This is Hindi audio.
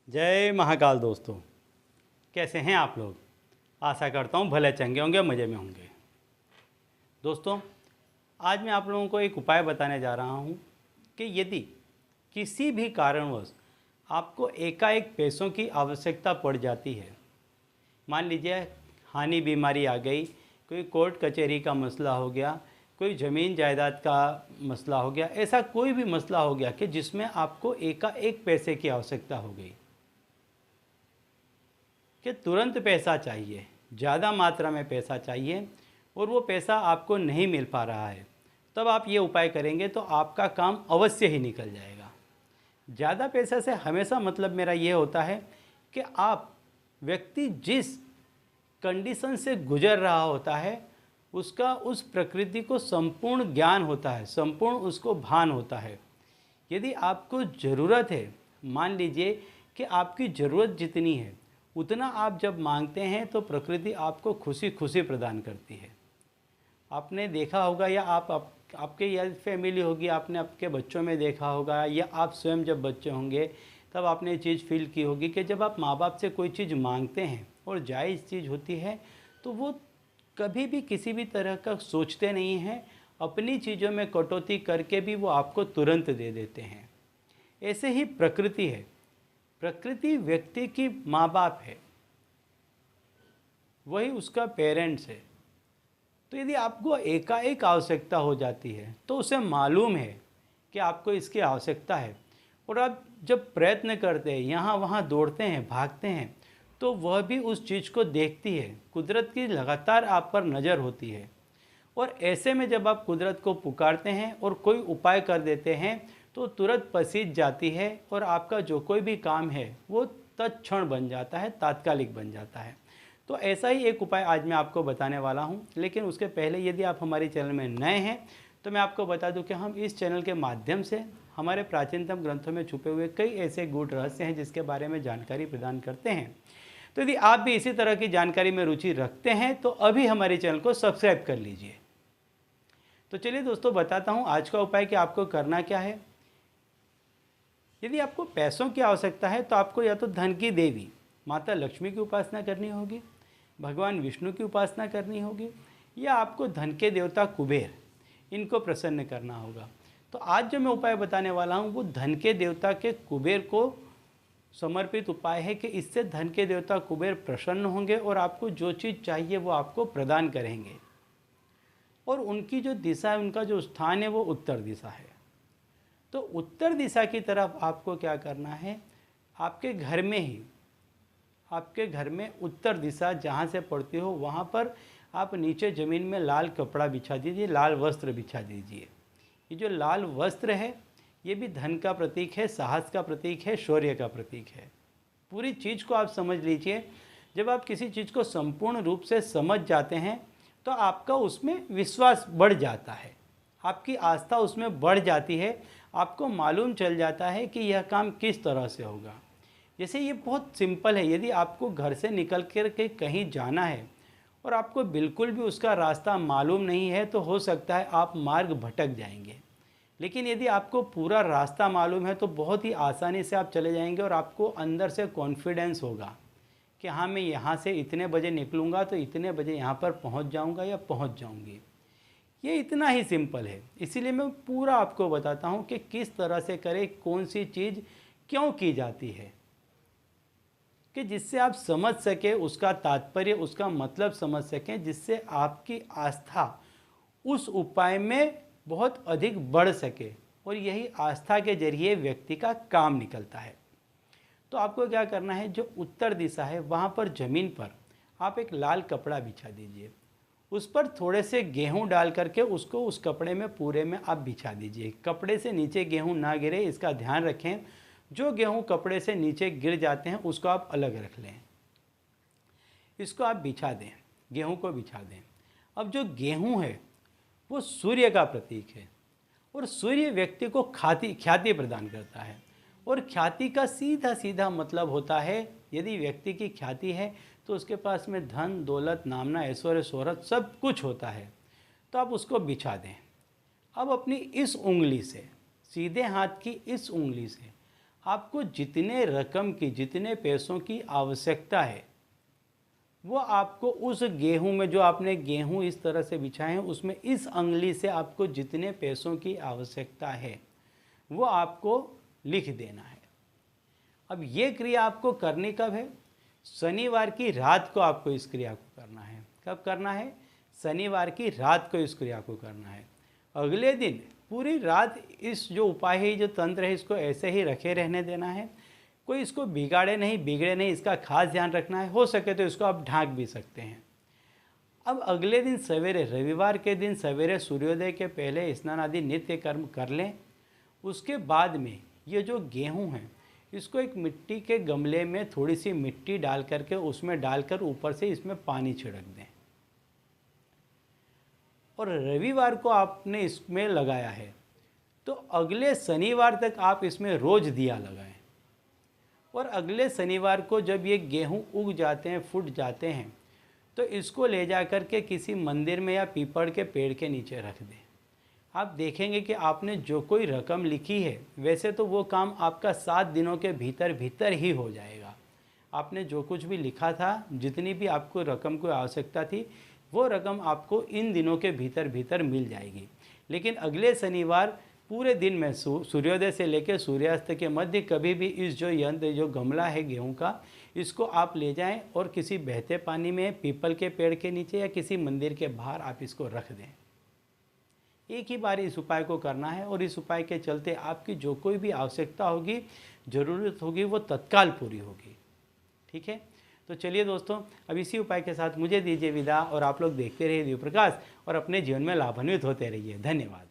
जय महाकाल दोस्तों, कैसे हैं आप लोग। आशा करता हूँ भले चंगे होंगे, मज़े में होंगे। दोस्तों, आज मैं आप लोगों को एक उपाय बताने जा रहा हूँ कि यदि किसी भी कारणवश आपको एकाएक पैसों की आवश्यकता पड़ जाती है, मान लीजिए हानि बीमारी आ गई, कोई कोर्ट कचहरी का मसला हो गया, कोई ज़मीन जायदाद का मसला हो गया, ऐसा कोई भी मसला हो गया कि जिसमें आपको एकाएक पैसे की आवश्यकता हो गई कि तुरंत पैसा चाहिए, ज़्यादा मात्रा में पैसा चाहिए और वो पैसा आपको नहीं मिल पा रहा है, तब आप ये उपाय करेंगे तो आपका काम अवश्य ही निकल जाएगा। ज़्यादा पैसा से हमेशा मतलब मेरा ये होता है कि आप व्यक्ति जिस कंडीशन से गुजर रहा होता है उसका उस प्रकृति को संपूर्ण ज्ञान होता है, संपूर्ण उसको भान होता है। यदि आपको ज़रूरत है, मान लीजिए कि आपकी ज़रूरत जितनी है उतना आप जब मांगते हैं तो प्रकृति आपको खुशी खुशी प्रदान करती है। आपने देखा होगा या आपके या फैमिली होगी, आपने आपके बच्चों में देखा होगा या आप स्वयं जब बच्चे होंगे तब आपने ये चीज़ फील की होगी कि जब आप माँ बाप से कोई चीज़ मांगते हैं और जायज़ चीज़ होती है तो वो कभी भी किसी भी तरह का सोचते नहीं हैं, अपनी चीज़ों में कटौती करके भी वो आपको तुरंत दे देते हैं। ऐसे ही प्रकृति है, प्रकृति व्यक्ति की माँ बाप है, वही उसका पेरेंट्स है। तो यदि आपको एकाएक आवश्यकता हो जाती है तो उसे मालूम है कि आपको इसकी आवश्यकता है और आप जब प्रयत्न करते हैं, यहाँ वहाँ दौड़ते हैं, भागते हैं, तो वह भी उस चीज़ को देखती है। कुदरत की लगातार आप पर नज़र होती है और ऐसे में जब आप कुदरत को पुकारते हैं और कोई उपाय कर देते हैं तो तुरंत पसीज जाती है और आपका जो कोई भी काम है वो तत्क्षण बन जाता है, तात्कालिक बन जाता है। तो ऐसा ही एक उपाय आज मैं आपको बताने वाला हूं, लेकिन उसके पहले यदि आप हमारे चैनल में नए हैं तो मैं आपको बता दूं कि हम इस चैनल के माध्यम से हमारे प्राचीनतम ग्रंथों में छुपे हुए कई ऐसे गूढ़ रहस्य हैं जिसके बारे में जानकारी प्रदान करते हैं। तो यदि आप भी इसी तरह की जानकारी में रुचि रखते हैं तो अभी हमारे चैनल को सब्सक्राइब कर लीजिए। तो चलिए दोस्तों, बताता हूँ आज का उपाय कि आपको करना क्या है। यदि आपको पैसों की आवश्यकता है तो आपको या तो धन की देवी माता लक्ष्मी की उपासना करनी होगी, भगवान विष्णु की उपासना करनी होगी, या आपको धन के देवता कुबेर, इनको प्रसन्न करना होगा। तो आज जो मैं उपाय बताने वाला हूँ वो धन के देवता के कुबेर को समर्पित उपाय है कि इससे धन के देवता कुबेर प्रसन्न होंगे और आपको जो चीज़ चाहिए वो आपको प्रदान करेंगे। और उनकी जो दिशा है, उनका जो स्थान है वो उत्तर दिशा है। तो उत्तर दिशा की तरफ आपको क्या करना है, आपके घर में ही, आपके घर में उत्तर दिशा जहाँ से पड़ती हो वहाँ पर आप नीचे ज़मीन में लाल कपड़ा बिछा दीजिए, लाल वस्त्र बिछा दीजिए। ये जो लाल वस्त्र है ये भी धन का प्रतीक है, साहस का प्रतीक है, शौर्य का प्रतीक है। पूरी चीज़ को आप समझ लीजिए। जब आप किसी चीज़ को संपूर्ण रूप से समझ जाते हैं तो आपका उसमें विश्वास बढ़ जाता है, आपकी आस्था उसमें बढ़ जाती है, आपको मालूम चल जाता है कि यह काम किस तरह से होगा। जैसे ये बहुत सिंपल है, यदि आपको घर से निकल कर के कहीं जाना है और आपको बिल्कुल भी उसका रास्ता मालूम नहीं है तो हो सकता है आप मार्ग भटक जाएंगे। लेकिन यदि आपको पूरा रास्ता मालूम है तो बहुत ही आसानी से आप चले जाएंगे और आपको अंदर से कॉन्फिडेंस होगा कि हाँ, मैं यहाँ से इतने बजे निकलूँगा तो इतने बजे यहाँ पर पहुँच जाऊँगा या पहुँच जाऊँगी। ये इतना ही सिंपल है, इसीलिए मैं पूरा आपको बताता हूँ कि किस तरह से करें, कौन सी चीज़ क्यों की जाती है, कि जिससे आप समझ सकें, उसका तात्पर्य, उसका मतलब समझ सकें, जिससे आपकी आस्था उस उपाय में बहुत अधिक बढ़ सके और यही आस्था के जरिए व्यक्ति का काम निकलता है। तो आपको क्या करना है, जो उत्तर दिशा है वहाँ पर ज़मीन पर आप एक लाल कपड़ा बिछा दीजिए, उस पर थोड़े से गेहूँ डाल करके उसको उस कपड़े में पूरे में आप बिछा दीजिए। कपड़े से नीचे गेहूँ ना गिरे, इसका ध्यान रखें। जो गेहूँ कपड़े से नीचे गिर जाते हैं उसको आप अलग रख लें, इसको आप बिछा दें, गेहूँ को बिछा दें। अब जो गेहूँ है वो सूर्य का प्रतीक है और सूर्य व्यक्ति को ख्याति प्रदान करता है और ख्याति का सीधा सीधा मतलब होता है, यदि व्यक्ति की ख्याति है तो उसके पास में धन दौलत नामना ऐश्वर्य शोहरत सब कुछ होता है। तो आप उसको बिछा दें। अब अपनी इस उंगली से, सीधे हाथ की इस उंगली से आपको जितने रकम की, जितने पैसों की आवश्यकता है, वो आपको उस गेहूं में, जो आपने गेहूं इस तरह से बिछाए हैं, उसमें इस अंगुली से आपको जितने पैसों की आवश्यकता है वो आपको लिख देना है। अब ये क्रिया आपको करनी कब है? शनिवार की रात को आपको इस क्रिया को करना है। कब करना है? शनिवार की रात को इस क्रिया को करना है। अगले दिन पूरी रात इस जो उपाय है, जो तंत्र है, इसको ऐसे ही रखे रहने देना है। कोई इसको बिगाड़े नहीं, बिगड़े नहीं, इसका खास ध्यान रखना है। हो सके तो इसको आप ढांक भी सकते हैं। अब अगले दिन सवेरे, रविवार के दिन सवेरे सूर्योदय के पहले स्नान आदि नित्य कर्म कर लें। उसके बाद में ये जो गेहूं है, इसको एक मिट्टी के गमले में थोड़ी सी मिट्टी डाल करके उसमें डालकर ऊपर से इसमें पानी छिड़क दें। और रविवार को आपने इसमें लगाया है तो अगले शनिवार तक आप इसमें रोज दिया लगाएं। और अगले शनिवार को जब ये गेहूं उग जाते हैं, फूट जाते हैं, तो इसको ले जा कर के किसी मंदिर में या पीपल के पेड़ के नीचे रख दें। आप देखेंगे कि आपने जो कोई रकम लिखी है, वैसे तो वो काम आपका 7 दिनों के भीतर भीतर ही हो जाएगा। आपने जो कुछ भी लिखा था, जितनी भी आपको रकम की आवश्यकता थी, वो रकम आपको इन दिनों के भीतर भीतर मिल जाएगी। लेकिन अगले शनिवार पूरे दिन में सूर्योदय से लेकर सूर्यास्त के मध्य कभी भी इस जो यंत्र, जो गमला है गेहूं का, इसको आप ले जाएं और किसी बहते पानी में, पीपल के पेड़ के नीचे या किसी मंदिर के बाहर आप इसको रख दें। एक ही बार इस उपाय को करना है और इस उपाय के चलते आपकी जो कोई भी आवश्यकता होगी, ज़रूरत होगी, वो तत्काल पूरी होगी। ठीक है, तो चलिए दोस्तों, अब इसी उपाय के साथ मुझे दीजिए विदा और आप लोग देखते रहिए दिव्य प्रकाश और अपने जीवन में लाभान्वित होते रहिए। धन्यवाद।